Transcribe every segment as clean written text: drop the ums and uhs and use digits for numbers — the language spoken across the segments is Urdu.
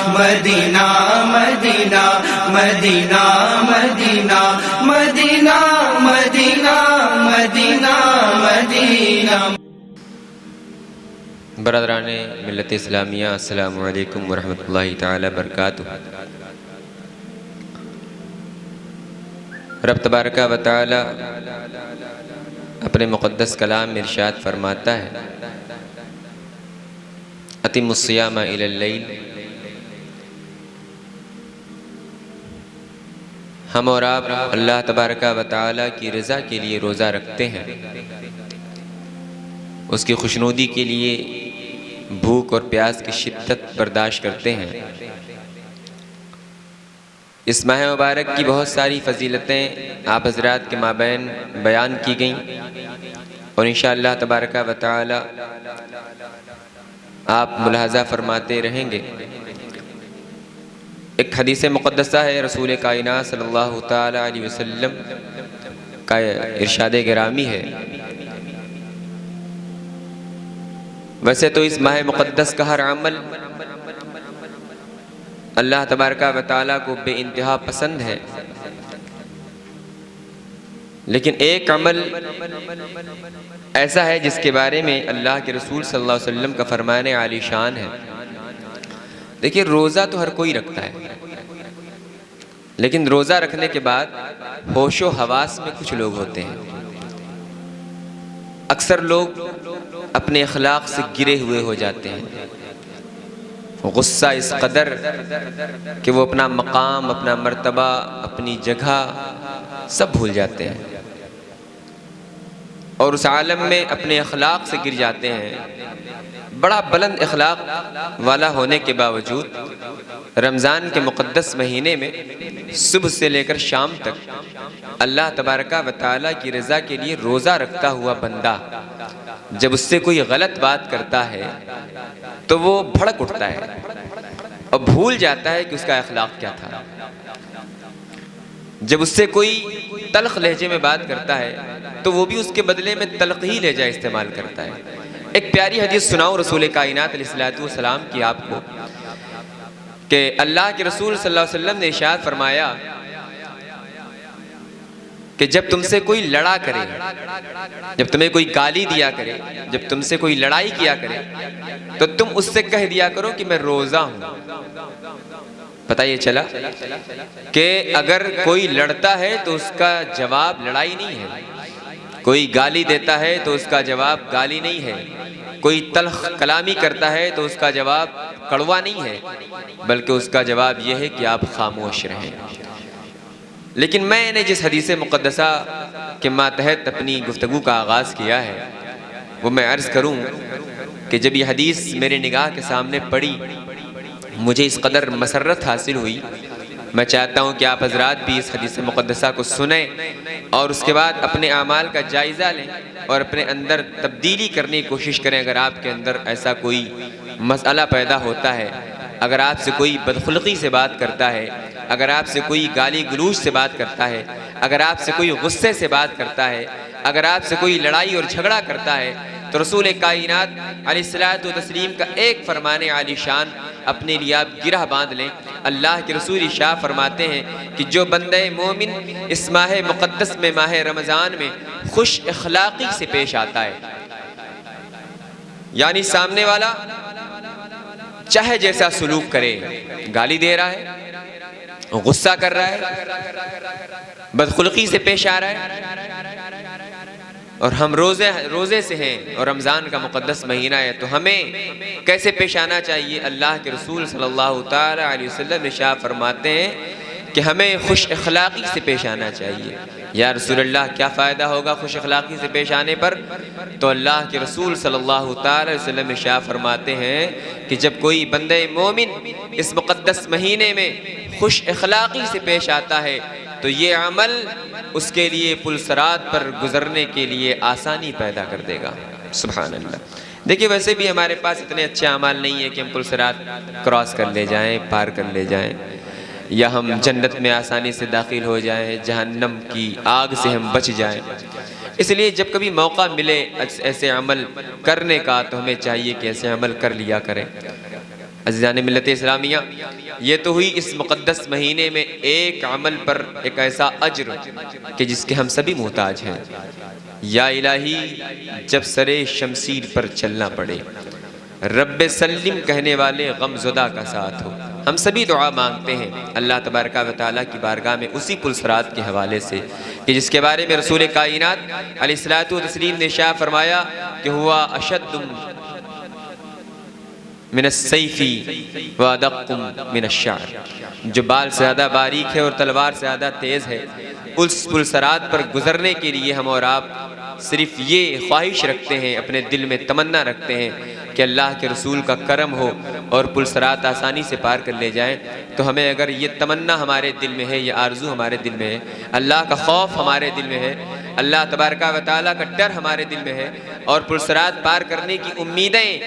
مدینہ مدینہ مدینہ مدینہ مدینہ مدینہ مدینہ مدینہ۔ برادران ملت اسلامیہ، السلام علیکم ورحمۃ اللہ تعالی وبرکاتہ۔ رب تبارک و تعالی اپنے مقدس کلام میں ارشاد فرماتا ہے، اتم الصیام الی اللیل۔ ہم اور آپ اللہ تبارک و تعالی کی رضا کے لیے روزہ رکھتے ہیں، اس کی خوشنودی کے لیے بھوک اور پیاس کی شدت برداشت کرتے ہیں۔ اس ماہ مبارک کی بہت ساری فضیلتیں آپ حضرات کے مابین بیان کی گئیں، اور انشاءاللہ تبارک و تعالی آپ ملاحظہ فرماتے رہیں گے۔ ایک حدیث مقدسہ ہے رسول کائنات صلی اللہ تعالی علیہ وسلم کا ارشاد گرامی ہے۔ ویسے تو اس ماہ مقدس کا ہر عمل اللہ تبارک و تعالیٰ کو بے انتہا پسند ہے، لیکن ایک عمل ایسا ہے جس کے بارے میں اللہ کے رسول صلی اللہ علیہ وسلم کا فرمان عالی شان ہے۔ دیکھیے، روزہ تو ہر کوئی رکھتا ہے، لیکن روزہ رکھنے کے بعد ہوش و حواس میں کچھ لوگ ہوتے ہیں۔ اکثر لوگ اپنے اخلاق سے گرے ہوئے ہو جاتے ہیں، غصہ اس قدر کہ وہ اپنا مقام، اپنا مرتبہ، اپنی جگہ سب بھول جاتے ہیں، اور اس عالم میں اپنے اخلاق سے گر جاتے ہیں۔ بڑا بلند اخلاق والا ہونے کے باوجود رمضان کے مقدس مہینے میں صبح سے لے کر شام تک اللہ تبارک و تعالیٰ کی رضا کے لیے روزہ رکھتا ہوا بندہ جب اس سے کوئی غلط بات کرتا ہے تو وہ بھڑک اٹھتا ہے اور بھول جاتا ہے کہ اس کا اخلاق کیا تھا۔ جب اس سے کوئی تلخ لہجے میں بات کرتا ہے تو وہ بھی اس کے بدلے میں تلخ ہی لہجہ استعمال کرتا ہے۔ ایک پیاری حدیث سناؤں رسول کائنات علیہ السلام کی آپ کو، کہ اللہ کے رسول صلی اللہ علیہ وسلم نے ارشاد فرمایا کہ جب تم سے کوئی لڑا کرے، جب تمہیں کوئی گالی دیا کرے، جب تم سے کوئی لڑائی کیا کرے تو تم اس سے کہہ دیا کرو کہ میں روزہ ہوں۔ پتہ یہ چلا کہ اگر کوئی لڑتا ہے تو اس کا جواب لڑائی نہیں ہے، کوئی گالی دیتا ہے تو اس کا جواب گالی نہیں ہے، کوئی تلخ کلامی کرتا ہے تو اس کا جواب کڑوا نہیں ہے، بلکہ اس کا جواب یہ ہے کہ آپ خاموش رہیں۔ لیکن میں نے جس حدیث مقدسہ کے ماتحت اپنی گفتگو کا آغاز کیا ہے وہ میں عرض کروں کہ جب یہ حدیث میرے نگاہ کے سامنے پڑی مجھے اس قدر مسرت حاصل ہوئی۔ میں چاہتا ہوں کہ آپ حضرات بھی اس حدیث مقدسہ کو سنیں اور اس کے بعد اپنے اعمال کا جائزہ لیں اور اپنے اندر تبدیلی کرنے کی کوشش کریں۔ اگر آپ کے اندر ایسا کوئی مسئلہ پیدا ہوتا ہے، اگر آپ سے کوئی بدخلقی سے بات کرتا ہے، اگر آپ سے کوئی گالی گلوچ سے بات کرتا ہے، اگر آپ سے کوئی غصے سے بات کرتا ہے، اگر آپ سے کوئی لڑائی اور جھگڑا کرتا ہے، تو رسول کائنات علیہ الصلوۃ والتسلیم کا ایک فرمان عالی شان اپنے لیے آپ گرہ باندھ لیں۔ اللہ کے رسول ارشاد فرماتے ہیں کہ جو بندہ مومن اس ماہ مقدس میں، ماہ رمضان میں خوش اخلاقی سے پیش آتا ہے، یعنی سامنے والا چاہے جیسا سلوک کرے، گالی دے رہا ہے، غصہ کر رہا ہے، بدخلقی سے پیش آ رہا ہے، اور ہم روزے سے ہیں اور رمضان کا مقدس مہینہ ہے، تو ہمیں کیسے پیش آنا چاہیے؟ اللہ کے رسول صلی اللہ تعالی علیہ وسلم ارشاد فرماتے ہیں کہ ہمیں خوش اخلاقی سے پیش آنا چاہیے۔ یا رسول اللہ، کیا فائدہ ہوگا خوش اخلاقی سے پیش آنے پر؟ تو اللہ کے رسول صلی اللہ تعالی علیہ وسلم ارشاد فرماتے ہیں کہ جب کوئی بندہ مومن اس مقدس مہینے میں خوش اخلاقی سے پیش آتا ہے تو یہ عمل اس کے لیے پل صراط پر گزرنے کے لیے آسانی پیدا کر دے گا۔ سبحان اللہ۔ دیکھیے، ویسے بھی ہمارے پاس اتنے اچھے اعمال نہیں ہے کہ ہم پل صراط کراس کر لے جائیں، پار کر لے جائیں، یا ہم جنت میں آسانی سے داخل ہو جائیں، جہنم کی آگ سے ہم بچ جائیں۔ اس لیے جب کبھی موقع ملے ایسے عمل کرنے کا تو ہمیں چاہیے کہ ایسے عمل کر لیا کریں۔ عزیزان ملت اسلامیہ، یہ تو ہوئی اس مقدس مہینے میں ایک عمل پر ایک ایسا اجر کہ جس کے ہم سبھی محتاج ہیں۔ یا الہی، جب سرے شمشیر پر چلنا پڑے، رب سلم کہنے والے غم زدہ کا ساتھ ہو۔ ہم سبھی دعا مانگتے ہیں اللہ تبارک و تعالیٰ کی بارگاہ میں اسی پلسرات کے حوالے سے کہ جس کے بارے میں رسول کائنات علیہ الصلوۃ والتسلیم نے ارشاد فرمایا کہ ہوا اشد من السیف وادق من الشعر، جو بال سے زیادہ باریک ہے اور تلوار سے زیادہ تیز ہے۔ اس پلسرات پر گزرنے کے لیے ہم اور آپ صرف یہ خواہش رکھتے ہیں، اپنے دل میں تمنا رکھتے ہیں کہ اللہ کے رسول کا کرم ہو اور پلسرات آسانی سے پار کر لے جائیں، تو ہمیں اگر یہ تمنا ہمارے دل میں ہے، یہ آرزو ہمارے دل میں ہے، اللہ کا خوف ہمارے دل میں ہے، اللہ تبارک و تعالیٰ کا ڈر ہمارے دل میں ہے، اور پلسرات پار کرنے کی امیدیں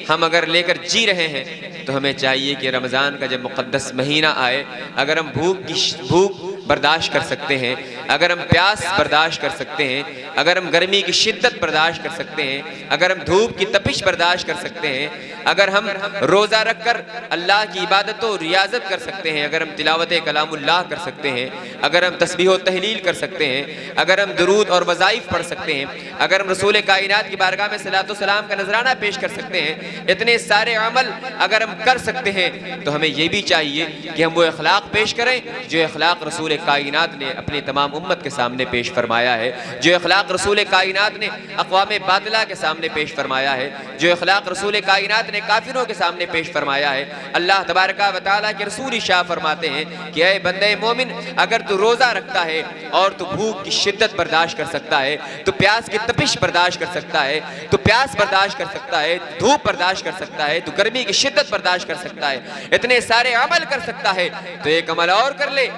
ہم اگر لے کر جی رہے ہیں، تو ہمیں چاہیے کہ رمضان کا جب مقدس مہینہ آئے، اگر ہم بھوک برداشت کر سکتے ہیں، اگر ہم پیاس برداشت کر سکتے ہیں، اگر ہم گرمی کی شدت برداشت کر سکتے ہیں، اگر ہم دھوپ کی تپش برداشت کر سکتے ہیں، اگر ہم روزہ رکھ کر اللہ کی عبادت و ریاضت کر سکتے ہیں، اگر ہم تلاوت کلام اللہ کر سکتے ہیں، اگر ہم تسبیح و تحلیل کر سکتے ہیں، اگر ہم درود اور وظائف پڑھ سکتے ہیں، اگر ہم رسول کائنات کی بارگاہ میں صلاۃ و سلام کا نذرانہ پیش کر سکتے ہیں، اتنے سارے عمل اگر ہم کر سکتے ہیں، تو ہمیں یہ بھی چاہیے کہ ہم وہ اخلاق پیش کریں جو اخلاق رسول کائنات نے اپنی تمام امت کے سامنے پیش فرمایا ہے، جو اخلاق رسول کائنات نے اقوام باطلہ کے سامنے پیش فرمایا ہے، جو اخلاق رسول کائنات نے کافروں کے سامنے پیش فرمایا ہے۔ اللہ تبارک و تعالیٰ کے رسول ارشاد فرماتے ہیں کہ اے بندے مومن، اگر تو روزہ رکھتا ہے اور تو بھوک کی شدت برداشت کر سکتا ہے، تو پیاس کی تپش برداشت کر سکتا ہے، تو پیاس برداشت کر سکتا ہے، دھوپ برداشت کر سکتا ہے، تو گرمی کی شدت برداشت کر سکتا ہے، اتنے سارے عمل کر سکتا ہے، تو ایک عمل اور کر لے،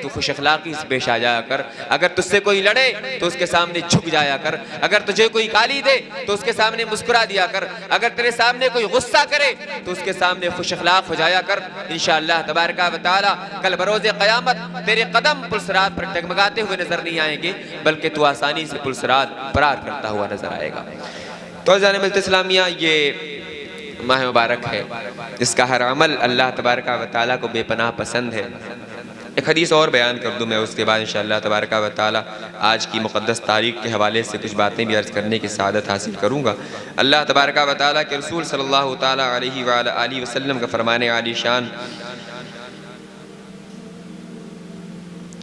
تو خوش اخلاقی سے پیش آ جایا کر۔ اگر تجھ سے کوئی لڑے تو اس کے سامنے جھک جایا کر، اگر تجھے کوئی گالی دے تو اس کے سامنے مسکرا دیا کر، اگر تیرے سامنے کوئی غصہ کرے تو اس کے سامنے خوش اخلاق ہو جایا کر۔ انشاءاللہ تبارک و تعالی کل بروز قیامت تیرے قدم پلسرات پر ڈگمگاتے ہوئے نظر نہیں آئیں گے، بلکہ تو آسانی سے پلسرات پار کرتا ہوا نظر آئے گا۔ تو عزیزان ملت اسلامیہ، یہ ماہ مبارک ہے جس کا ہر عمل اللہ تبارک و تعالی کو بے پناہ پسند ہے۔ ایک حدیث اور بیان کر دوں میں، اس کے بعد انشاءاللہ تبارک و تعالی آج کی مقدس تاریخ کے حوالے سے کچھ باتیں بھی عرض کرنے کی سعادت حاصل کروں گا۔ اللہ تبارک و تعالی کے رسول صلی اللہ تعالی علیہ وآلہ وسلم کا فرمان عالی شان،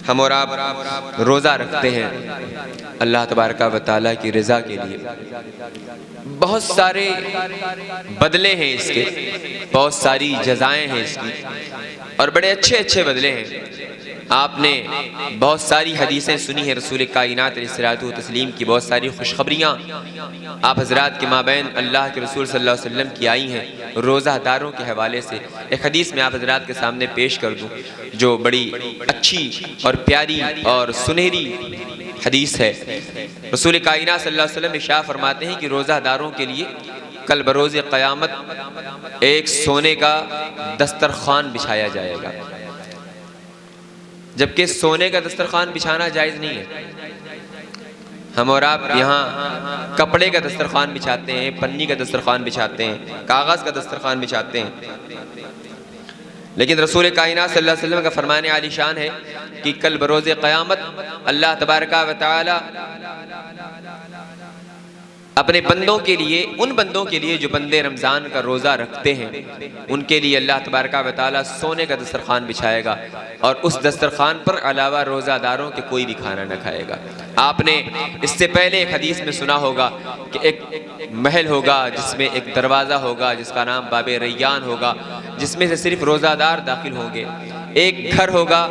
ہم اور آپ روزہ رکھتے ہیں اللہ تبارک و تعالی کی رضا کے لیے، بہت سارے بدلے ہیں اس کے، بہت ساری جزائیں ہیں اس کی، اور بڑے اچھے اچھے بدلے ہیں۔ آپ نے بہت ساری حدیثیں سنی ہیں رسول کائنات علیہ الصلوۃ والتسلیم کی، بہت ساری خوشخبریاں آپ حضرات کے مابین اللہ کے رسول صلی اللہ علیہ وسلم کی آئی ہیں روزہ داروں کے حوالے سے۔ ایک حدیث میں آپ حضرات کے سامنے پیش کر دوں جو بڑی اچھی اور پیاری اور سنہری حدیث ہے۔ رسول کائنات صلی اللہ علیہ وسلم ارشاد فرماتے ہیں کہ روزہ داروں کے لیے کل بروز قیامت ایک سونے کا دسترخوان بچھایا جائے گا، جبکہ سونے کا دسترخوان بچھانا جائز نہیں ہے۔ ہم اور آپ یہاں کپڑے کا دسترخوان بچھاتے ہیں، پنی کا دسترخوان بچھاتے ہیں، کاغذ کا دسترخوان بچھاتے ہیں، لیکن رسول کائنات صلی اللہ علیہ وسلم کا فرمان عالی شان ہے کہ کل بروز قیامت اللہ تبارک و تعالی اپنے بندوں کے لیے، ان بندوں کے لیے جو بندے رمضان کا روزہ رکھتے ہیں، ان کے لیے اللہ تبارک و تعالی سونے کا دسترخوان بچھائے گا، اور اس دسترخوان پر علاوہ روزہ داروں کے کوئی بھی کھانا نہ کھائے گا۔ آپ نے اس سے پہلے ایک حدیث میں سنا ہوگا کہ ایک محل ہوگا جس میں ایک دروازہ ہوگا جس کا نام باب ریان ہوگا، جس میں سے صرف روزہ دار داخل ہوں گے۔ ایک گھر ہوگا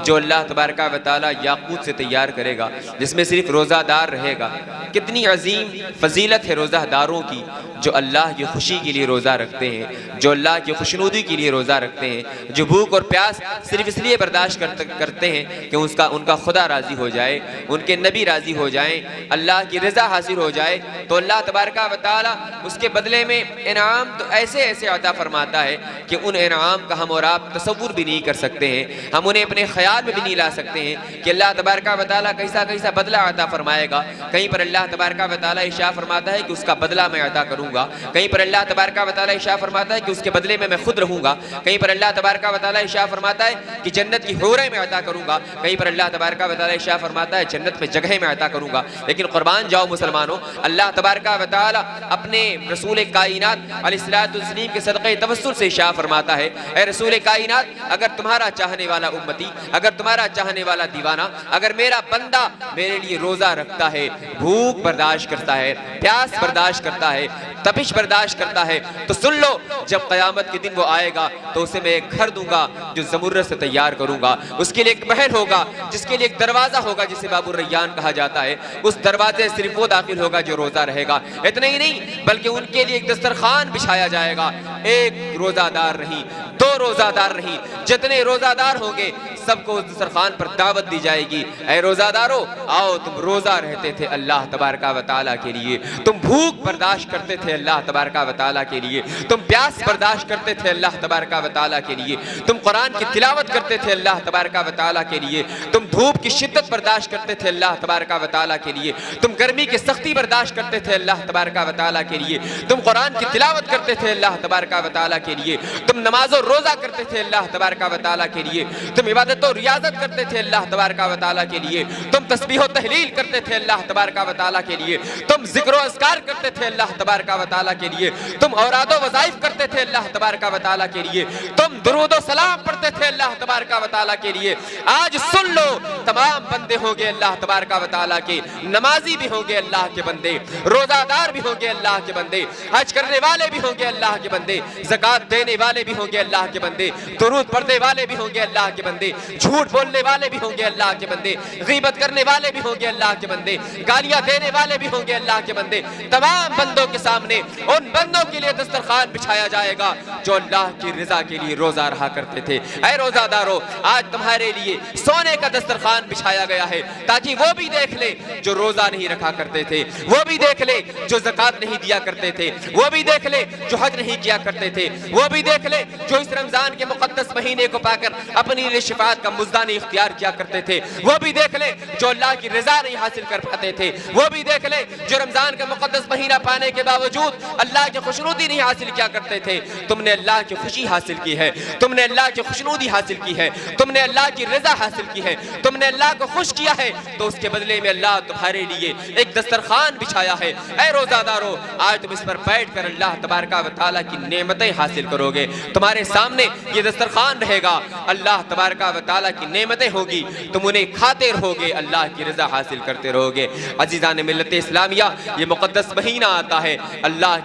جو اللہ تبارک و تعالی یاقوت سے تیار کرے گا، جس میں صرف روزہ دار رہے گا۔ کتنی عظیم فضیلت ہے روزہ داروں کی، جو اللہ کی خوشی کے لیے روزہ رکھتے ہیں، جو اللہ کی خوشنودی کے لیے روزہ رکھتے ہیں، جو بھوک اور پیاس صرف اس لیے برداشت کرتے ہیں کہ ان کا خدا راضی ہو جائے، ان کے نبی راضی ہو جائیں، اللہ کی رضا حاصل ہو جائے، تو اللہ تبارک و تعالی اس کے بدلے میں انعام تو ایسے ایسے عطا فرماتا ہے کہ ان انعام کا ہم اور آپ تصور بھی نہیں کر سکتے۔ سکتے ہیں, ہم انہیں اپنے خیال میں بھی نہیں لا سکتے ہیں کہ اللہ تبارک و تعالیٰ کیسا کیسا بدلہ عطا فرمائے گا. کہیں پر اللہ تبارک و تعالیٰ ارشاد فرماتا ہے کہ اس کا بدلہ میں عطا کروں گا, کہیں پر اللہ تبارک و تعالیٰ ارشاد فرماتا ہے کہ اس کے بدلے میں خود رہوں گا, کہیں پر اللہ تبارک و تعالیٰ ارشاد فرماتا ہے کہ جنت کی حوریں میں عطا کروں گا, کہیں پر اللہ تبارک و تعالیٰ ارشاد فرماتا ہے جنت میں جگہیں میں عطا کروں گا. لیکن قربان جاؤ مسلمانوں, اللہ تبارک و تعالیٰ اپنے رسول کائنات علیہ الصلوۃ والسلام کے صدقے توسل سے ارشاد فرماتا ہے, اے رسول کائنات, اگر تمہارا چاہنے والا امتی, اگر تمہارا چاہنے والا دیوانہ, اگر میرا بندہ میرے لیے روزہ رکھتا ہے, بھوک برداشت کرتا ہے, پیاس برداشت کرتا ہے, تپش برداشت کرتا ہے, تو سن لو, جب قیامت کے دن وہ آئے گا تو اسے میں ایک گھر دوں گا جو زمرد سے تیار کروں گا, اس کے لیے ایک محل ہوگا جس کے لیے ایک دروازہ ہوگا جسے باب الریان کہا جاتا ہے, اس دروازے صرف وہ داخل ہوگا جو روزہ رہے گا. اتنا ہی نہیں بلکہ ان کے لیے ایک دسترخوان بچھایا جائے گا, ایک روزہ دار نہیں, دو روزہ دار نہیں, جتنے روزہ دار ہوں گے سب کو اس دسترخوان پر دعوت دی جائے گی, اے روزہ دارو آؤ, تم روزہ رہتے تھے اللہ تبارک و تعالیٰ کے لیے, تم بھوک برداشت کرتے تھے اللہ تبارک و تعالیٰ کے لیے, تم پیاس برداشت کرتے تھے اللہ تبارک و تعالیٰ کے لیے, تم قرآن کی تلاوت کرتے تھے اللہ تبارک و تعالیٰ کے لیے, تم دھوپ کی شدت برداشت کرتے تھے اللہ تبارک و تعالیٰ کے لیے, تم گرمی کی سختی برداشت کرتے تھے اللہ تبارک و تعالیٰ کے لیے, تم قرآن کی تلاوت کرتے تھے اللہ تبارک و تعالیٰ کے لیے, تم نماز و روزہ کرتے تھے اللہ تبارک و تعالیٰ کے لیے, تم عبادت و ریاضت کرتے تھے اللہ تبارک و تعالیٰ کے لیے, تم تسبیح و تحلیل کرتے تھے اللہ تبارک و تعالیٰ کے لیے, تم ذکر و اذکار کرتے تھے اللہ تبارک و تعالیٰ کے لیے, تم اوراد و وظائف کرتے تھے اللہ تبارک و تعالیٰ کے لیے, تم درود و سلام پڑھتے تھے اللہ تبارک و تعالیٰ کے لیے. آج سن لو, تمام بندے ہوں گے اللہ تبارک و تعالیٰ کے, نمازی بھی ہوں گے اللہ کے بندے, روزہ دار بھی ہوں گے اللہ کے بندے, حج کرنے والے بھی ہوں گے اللہ کے بندے, زکوٰۃ دینے والے بھی ہوں گے اللہ کے بندے, درود پڑھنے والے بھی ہوں گے اللہ کے بندے, جھوٹ بولنے والے بھی ہوں گے اللہ کے بندے, غیبت کرنے والے بھی ہوں گے اللہ کے بندے, گالیاں دینے والے بھی ہوں گے اللہ کے بندے. تمام بندوں کے سامنے ان بندوں کے لیے دسترخوان بچھایا جائے گا جو اللہ کی رضا کے لیے روزہ رہا کرتے تھے. اے روزہ دارو, آج تمہارے لیے سونے کا دسترخوان بچھایا گیا ہے تاکہ وہ بھی دیکھ لے جو روزہ نہیں رکھا کرتے تھے, وہ بھی دیکھ لے جو زکوٰۃ نہیں دیا کرتے تھے, وہ بھی دیکھ لے جو حج نہیں کیا کرتے تھے, وہ بھی دیکھ لے جو اس رمضان کے مقدس مہینے کو پا کر اپنی لیے شفاعت کا مزدانی اختیار کیا کرتے تھے, وہ بھی دیکھ لے جو اللہ کی رضا نہیں حاصل کر پاتے تھے, وہ بھی دیکھ لے جو رمضان کا مقدس مہینہ پانے کے باوجود اللہ کی خوشنودی نہیں حاصل کیا کرتے تھے. تم نے اللہ کی خوشی حاصل کی ہے, تم نے اللہ کی خوشنودی حاصل کی ہے, تم نے اللہ کی رضا حاصل کی ہے, تم نے اللہ کو خوش کیا ہے, تو اس کے بدلے میں اللہ تمہارے لیے ایک دسترخوان بچھایا ہے. اے روزہ دارو, آج تم اس پر بیٹھ کر اللہ تبارک و تعالیٰ کی نعمتیں حاصل کرو گے. تمہارے سامنے یہ دسترخوان رہے گا, اللہ تبارک و تعالیٰ کی نعمتیں ہوگی, تم انہیں کھاتے رہو گے, اللہ کی رضا حاصل کرتے رہو گے. عزیزان ملت اسلامیہ, یہ مقدس مہینہ آتا ہے اللہ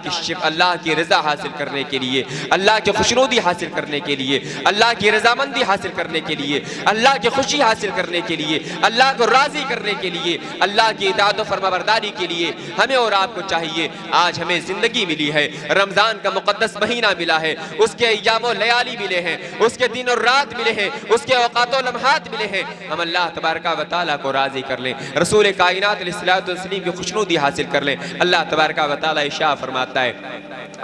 کی رضا حاصل کرنے کے لیے, اللہ کی خوشنودی حاصل کرنے کے لیے, اللہ کی رضامندی حاصل کرنے کے لیے, اللہ کی خوشی حاصل کرنے کے لیے, اللہ کو راضی کرنے کے لیے, اللہ کی اطاعت و فرمانبرداری کے لیے. ہمیں اور آپ کو چاہیے, آج ہمیں زندگی ملی ہے, رمضان کا مقدس مہینہ ملا ہے, اس کے ایام و لیالی ملے ہیں, اس کے دن اور رات ملے ہیں, اس کے اوقات و لمحات ملے ہیں. ہم اللہ تبارک و تعالیٰ کو راضی کر لیں, رسول کائنات علیہ الصلوۃ والسلام کی خوشنودی حاصل کر لیں. اللہ تبارک و تعالیٰ ارشاد فرماتا ہے,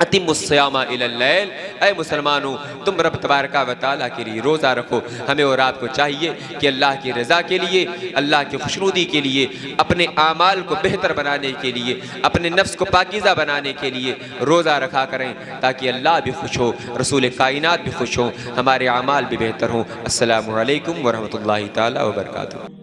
اتم الصیام الی اللیل, اے مسلمانوں تم رب تبارک و تعالیٰ کے لیے روزہ رکھو. ہمیں اور آپ کو چاہیے کہ اللہ کی رضا کے لیے, اللہ کی خوشنودی کے لیے, اپنے اعمال کو بہتر بنانے کے لیے, اپنے نفس کو پاکیزہ بنانے کے لیے روزہ رکھا کریں, تاکہ اللہ بھی خوش ہو, رسول کائنات بھی خوش ہوں, ہمارے اعمال بھی بہتر ہوں. السلام علیکم ورحمۃ اللہ تعالیٰ وبرکاتہ.